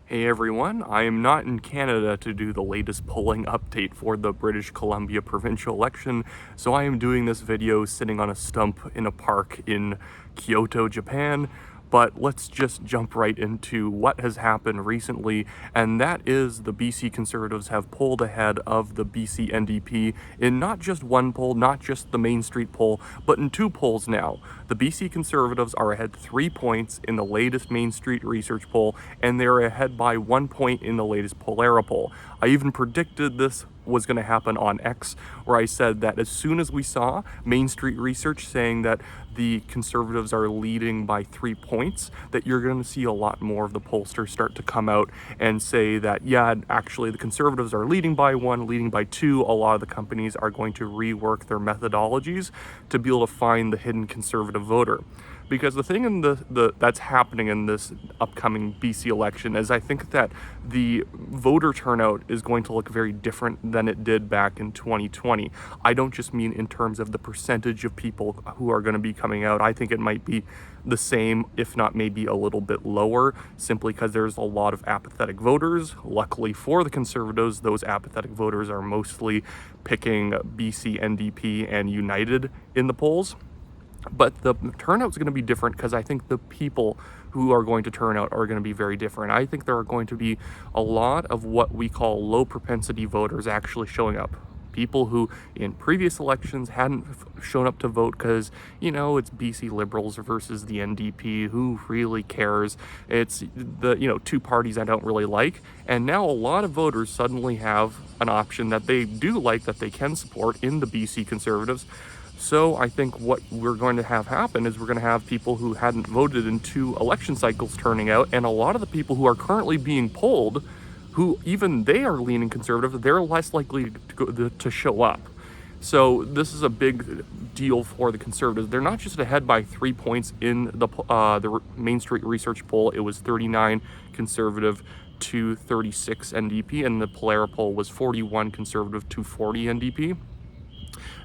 Hey everyone, I am not in Canada to do the latest polling update for the British Columbia provincial election, so I am doing this video sitting on a stump in a park in Kyoto, Japan. But let's just jump right into what has happened recently, and that is the BC Conservatives have pulled ahead of the BC NDP in not just one poll, not just the Mainstreet poll, but in two polls now. The BC Conservatives are ahead 3 points in the latest Mainstreet Research poll, and they're ahead by 1 point in the latest Pollara poll. I even predicted this was going to happen on X, where I said that as soon as we saw Mainstreet Research saying that the Conservatives are leading by 3 points, that you're going to see a lot more of the pollsters start to come out and say that, yeah, actually the Conservatives are leading by 1, leading by 2. A lot of the companies are going to rework their methodologies to be able to find the hidden Conservative voter. Because the thing in that's happening in this upcoming BC election is I think that the voter turnout is going to look very different than it did back in 2020. I don't just mean in terms of the percentage of people who are going to be coming out. I think it might be the same, if not maybe a little bit lower, simply because there's a lot of apathetic voters. Luckily for the Conservatives, those apathetic voters are mostly picking BC NDP and United in the polls. But the turnout's going to be different because I think the people who are going to turn out are going to be very different. I think there are going to be a lot of what we call low propensity voters actually showing up. People who in previous elections hadn't shown up to vote because, it's BC Liberals versus the NDP. Who really cares? It's the, two parties I don't really like. And now a lot of voters suddenly have an option that they do like, that they can support in the BC Conservatives. So I think what we're going to have happen is we're going to have people who hadn't voted in 2 election cycles turning out, and a lot of the people who are currently being polled, who even they are leaning conservative, they're less likely to show up. So this is a big deal for the Conservatives. They're not just ahead by 3 points in the Mainstreet Research poll. It was 39 Conservative to 36 NDP, and the Pollara poll was 41 Conservative to 40 NDP.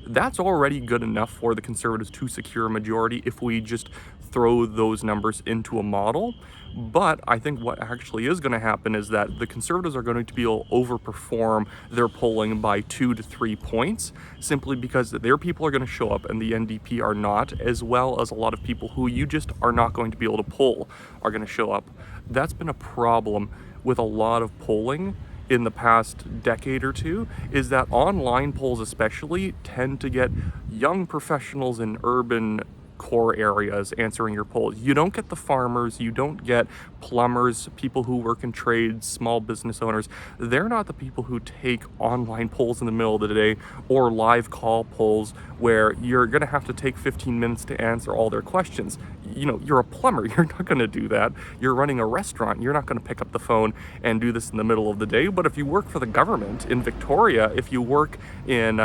That's already good enough for the Conservatives to secure a majority if we just throw those numbers into a model. But I think what actually is going to happen is that the Conservatives are going to be able to overperform their polling by 2 to 3 points, simply because their people are going to show up and the NDP are not, as well as a lot of people who you just are not going to be able to poll are going to show up. That's been a problem with a lot of polling in the past decade or two, is that online polls especially tend to get young professionals in urban core areas answering your polls. You don't get the farmers, you don't get plumbers, people who work in trades, small business owners. They're not the people who take online polls in the middle of the day or live call polls where you're going to have to take 15 minutes to answer all their questions. You're a plumber, you're not going to do that. You're running a restaurant, you're not going to pick up the phone and do this in the middle of the day. But if you work for the government in Victoria, if you work in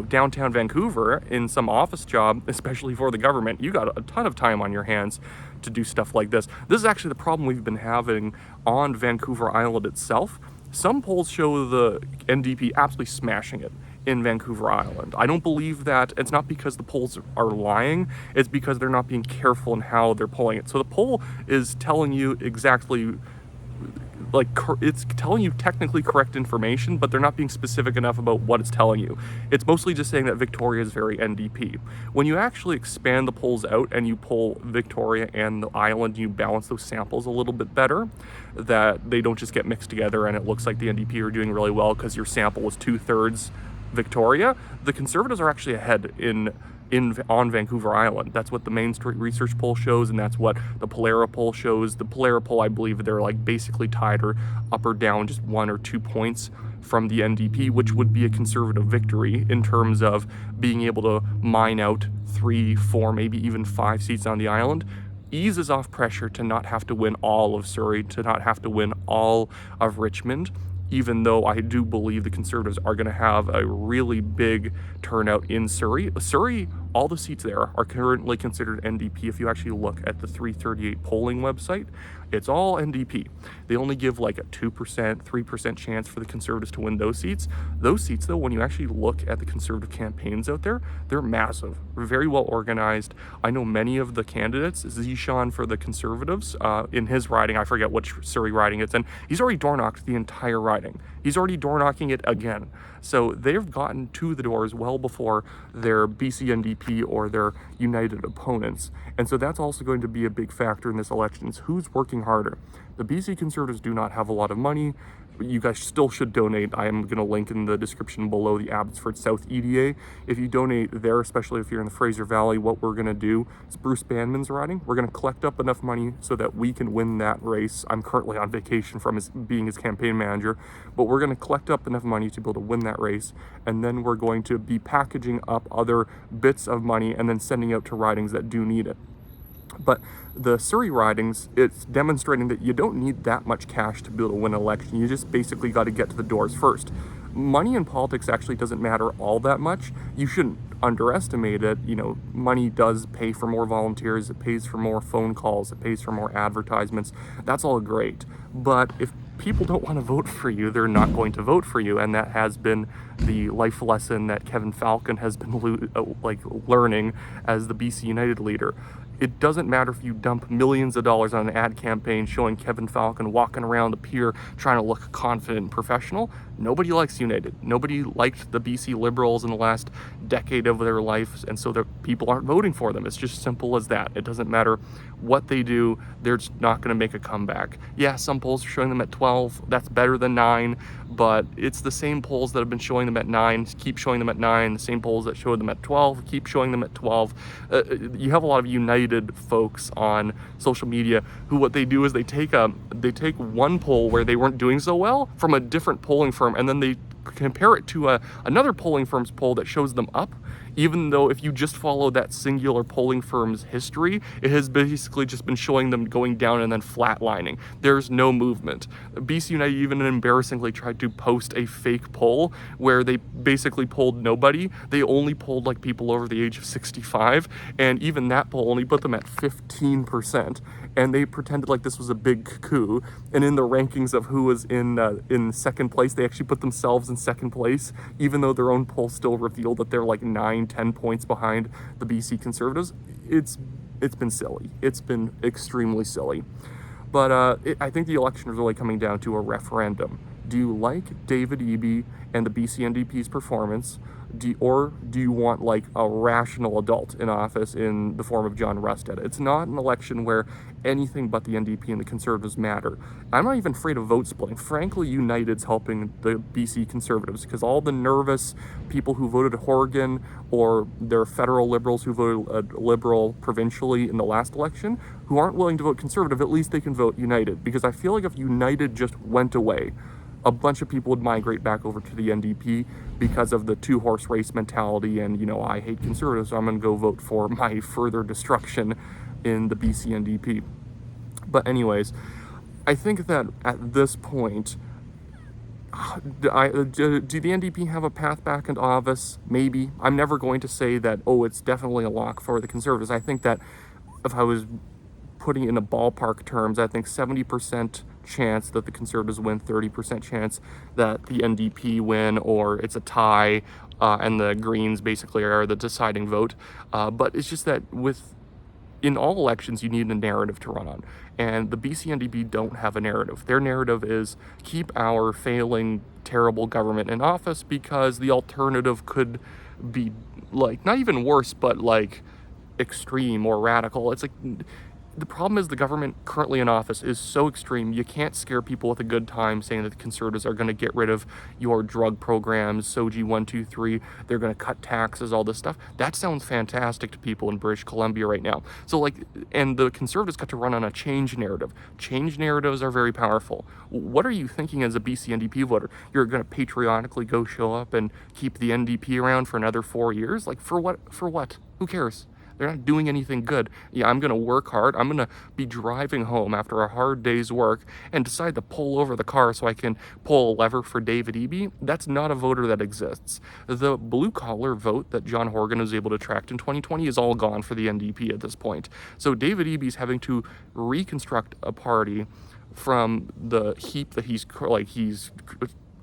downtown Vancouver in some office job, especially for the government, you got a ton of time on your hands to do stuff like this. This is actually the problem we've been having on Vancouver Island itself. Some polls show the NDP absolutely smashing it in Vancouver Island. I don't believe that. It's not because the polls are lying, it's because they're not being careful in how they're polling it. So the poll is telling you exactly, it's telling you technically correct information, but they're not being specific enough about what it's telling you. It's mostly just saying that Victoria is very NDP. When you actually expand the polls out and you poll Victoria and the island, you balance those samples a little bit better, that they don't just get mixed together and it looks like the NDP are doing really well because your sample was 2/3 Victoria. The Conservatives are actually ahead on Vancouver Island. That's what the Mainstreet Research poll shows, and that's what the Pollara poll shows. The Pollara poll, I believe they're basically tied or up or down just 1 or 2 points from the NDP, which would be a Conservative victory in terms of being able to mine out 3, 4, maybe even 5 seats on the island. Eases off pressure to not have to win all of Surrey, to not have to win all of Richmond, even though I do believe the Conservatives are going to have a really big turnout in Surrey. Surrey, all the seats there are currently considered NDP if you actually look at the 338 polling website. It's all NDP. They only give like a 2%, 3% chance for the Conservatives to win those seats. Those seats, though, when you actually look at the Conservative campaigns out there, they're massive, very well organized. I know many of the candidates. Zishan for the Conservatives, in his riding, I forget which Surrey riding it's in, he's already door-knocked the entire riding. He's already door-knocking it again. So they've gotten to the doors well before their BC NDP or their United opponents. And so that's also going to be a big factor in this election, is who's working harder. The BC Conservatives do not have a lot of money. You guys still should donate. I am going to link in the description below the Abbotsford South EDA. If you donate there, especially if you're in the Fraser Valley, what we're going to do is Bruce Bandman's riding. We're going to collect up enough money so that we can win that race. I'm currently on vacation from being his campaign manager, but we're going to collect up enough money to be able to win that race. And then we're going to be packaging up other bits of money and then sending out to ridings that do need it. But the Surrey ridings, it's demonstrating that you don't need that much cash to be able to win an election. You just basically got to get to the doors first. Money in politics actually doesn't matter all that much. You shouldn't underestimate it. You know, money does pay for more volunteers, it pays for more phone calls, it pays for more advertisements. That's all great. But if people don't want to vote for you, they're not going to vote for you. And that has been the life lesson that Kevin Falcon has been learning as the BC United leader. It doesn't matter if you dump millions of dollars on an ad campaign showing Kevin Falcon walking around the pier trying to look confident and professional. Nobody likes United. Nobody liked the BC Liberals in the last decade of their life, and so the people aren't voting for them. It's just simple as that. It doesn't matter what they do, they're just not going to make a comeback. Yeah, some polls are showing them at 12. That's better than 9, but it's the same polls that have been showing them at 9, keep showing them at 9. The same polls that showed them at 12, keep showing them at 12. You have a lot of United folks on social media who what they do is they take one poll where they weren't doing so well from a different polling firm, and then they compare it to another polling firm's poll that shows them up, even though if you just follow that singular polling firm's history, it has basically just been showing them going down and then flatlining. There's no movement. BC United even embarrassingly tried to post a fake poll where they basically polled nobody. They only polled like people over the age of 65, and even that poll only put them at 15%. And they pretended like this was a big coup. And in the rankings of who was in second place, they actually put themselves in second place, even though their own poll still revealed that they're like 9-10 points behind the BC Conservatives. It's been silly. It's been extremely silly. But I think the election is really coming down to a referendum. Do you like David Eby and the BC NDP's performance? Or do you want like a rational adult in office in the form of John Rustad? It's not an election where anything but the NDP and the Conservatives matter. I'm not even afraid of vote splitting. Frankly, United's helping the BC Conservatives because all the nervous people who voted Horgan or their federal Liberals who voted Liberal provincially in the last election who aren't willing to vote Conservative, at least they can vote United. Because I feel like if United just went away, a bunch of people would migrate back over to the NDP because of the two-horse race mentality and, you know, I hate Conservatives, so I'm going to go vote for my further destruction in the BC NDP. But anyways, I think that at this point, do the NDP have a path back into office? Maybe. I'm never going to say that, oh, it's definitely a lock for the Conservatives. I think that if I was putting it in a ballpark terms, I think 70% chance that the Conservatives win, 30% chance that the NDP win, or it's a tie, and the Greens basically are the deciding vote. But it's just that in all elections, you need a narrative to run on. And the BC NDP don't have a narrative. Their narrative is keep our failing, terrible government in office because the alternative could be like, not even worse, but like extreme or radical. It's like, the problem is the government currently in office is so extreme, you can't scare people with a good time saying that the Conservatives are going to get rid of your drug programs, SOGI 123, they're going to cut taxes, all this stuff. That sounds fantastic to people in British Columbia right now. So like, and the Conservatives got to run on a change narrative. Change narratives are very powerful. What are you thinking as a BC NDP voter? You're going to patriotically go show up and keep the NDP around for another 4 years? Like, for what? Who cares? They're not doing anything good. Yeah, I'm going to work hard. I'm going to be driving home after a hard day's work and decide to pull over the car so I can pull a lever for David Eby. That's not a voter that exists. The blue-collar vote that John Horgan was able to attract in 2020 is all gone for the NDP at this point. So David Eby's having to reconstruct a party from the heap that he's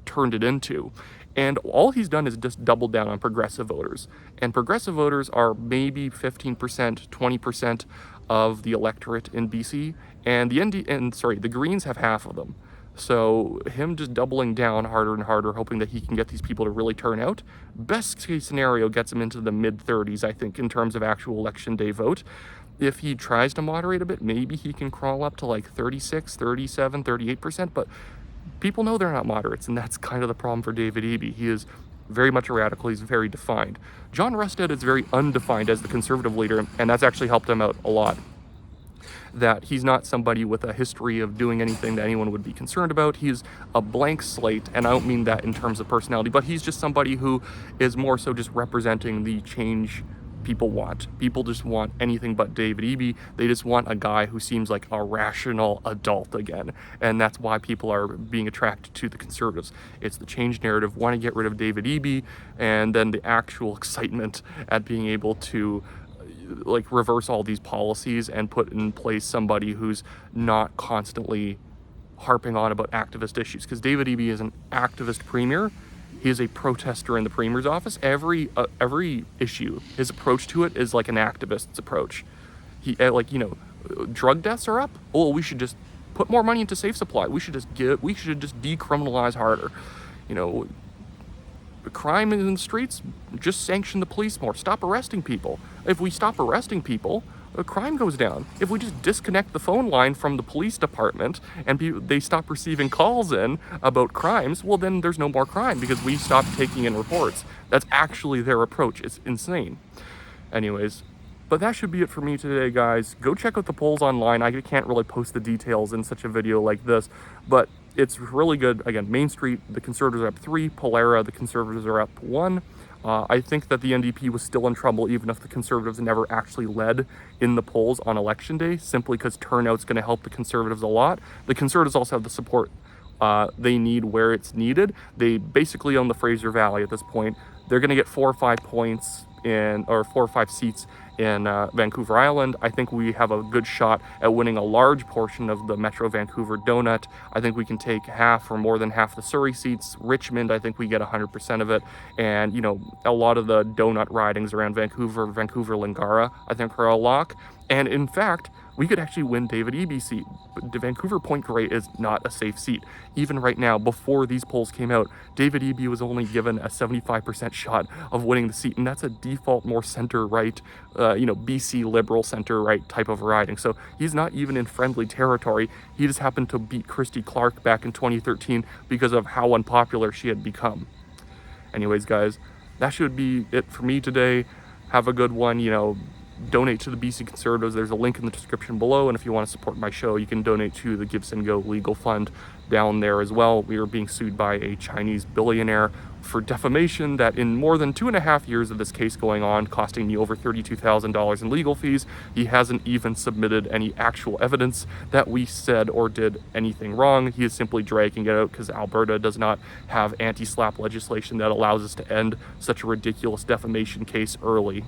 turned it into. And all he's done is just doubled down on progressive voters. And progressive voters are maybe 15%, 20% of the electorate in BC. And the Greens have half of them. So him just doubling down harder and harder, hoping that he can get these people to really turn out, best case scenario gets him into the mid-30s, I think, in terms of actual election day vote. If he tries to moderate a bit, maybe he can crawl up to like 36, 37, 38%, but people know they're not moderates, and that's kind of the problem for David Eby. He is very much a radical. He's very defined. John Rustad is very undefined as the Conservative leader, and that's actually helped him out a lot. That he's not somebody with a history of doing anything that anyone would be concerned about. He's a blank slate, and I don't mean that in terms of personality, but he's just somebody who is more so just representing the change people want. People just want anything but David Eby. They just want a guy who seems like a rational adult again. And that's why people are being attracted to the Conservatives. It's the change narrative, want to get rid of David Eby, and then the actual excitement at being able to like reverse all these policies and put in place somebody who's not constantly harping on about activist issues. Because David Eby is an activist premier. He is a protester in the Premier's office. Every issue, his approach to it is like an activist's approach. He drug deaths are up. Oh, we should just put more money into Safe Supply. We should just decriminalize harder. Crime in the streets, just sanction the police more. Stop arresting people. If we stop arresting people, crime goes down. If we just disconnect the phone line from the police department and they stop receiving calls in about crimes, well, then there's no more crime because we stopped taking in reports. That's actually their approach. It's insane. Anyways, but that should be it for me today, guys. Go check out the polls online. I can't really post the details in such a video like this, but it's really good. Again, Mainstreet, the Conservatives are up 3. Pollara, the Conservatives are up 1. I think that the NDP was still in trouble even if the Conservatives never actually led in the polls on election day, simply because turnout's going to help the Conservatives a lot. The Conservatives also have the support they need where it's needed. They basically own the Fraser Valley at this point. They're going to get 4 or 5 points or 4 or 5 seats in Vancouver Island. I think we have a good shot at winning a large portion of the Metro Vancouver donut. I think we can take half or more than half the Surrey seats. Richmond, I think we get 100% of it. And, a lot of the donut ridings around Vancouver, Lingara, I think are a lock. And in fact, we could actually win David Eby's seat. But the Vancouver Point Grey is not a safe seat. Even right now, before these polls came out, David Eby was only given a 75% shot of winning the seat, and that's a default more center-right, BC Liberal center-right type of riding. So he's not even in friendly territory. He just happened to beat Christy Clark back in 2013 because of how unpopular she had become. Anyways, guys, that should be it for me today. Have a good one, donate to the BC Conservatives. There's a link in the description below, and if you want to support my show, you can donate to the Give Send Go legal fund down there as well. We are being sued by a Chinese billionaire for defamation that in more than 2.5 years of this case going on, costing me over $32,000 in legal fees, he hasn't even submitted any actual evidence that we said or did anything wrong. He is simply dragging it out because Alberta does not have anti-SLAPP legislation that allows us to end such a ridiculous defamation case early.